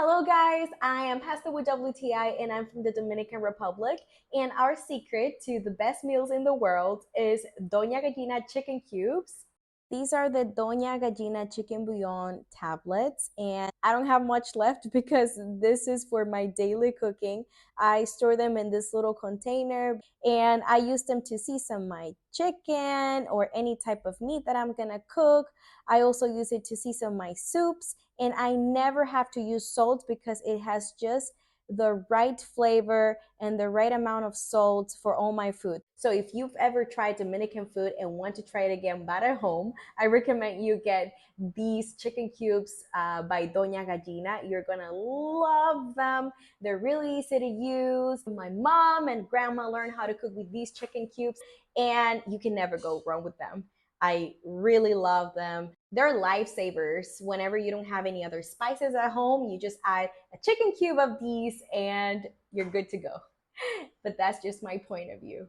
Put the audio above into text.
Hello guys, I am Pasta with WTI and I'm from the Dominican Republic, and our secret to the best meals in the world is Dona Gallina chicken cubes. These are the Dona Gallina chicken bouillon tablets, and I don't have much left because this is for my daily cooking. I store them in this little container and I use them to season my chicken or any type of meat that I'm gonna cook. I also use it to season my soups, and I never have to use salt because it has just the right flavor and the right amount of salt for all my food. So if you've ever tried Dominican food and want to try it again but at home, I recommend you get these chicken cubes by Dona Gallina. You're gonna love them. They're really easy to use. My mom and grandma learned how to cook with these chicken cubes, and you can never go wrong with them. I really love them. They're lifesavers. Whenever you don't have any other spices at home, you just add a chicken cube of these and you're good to go. But that's just my point of view.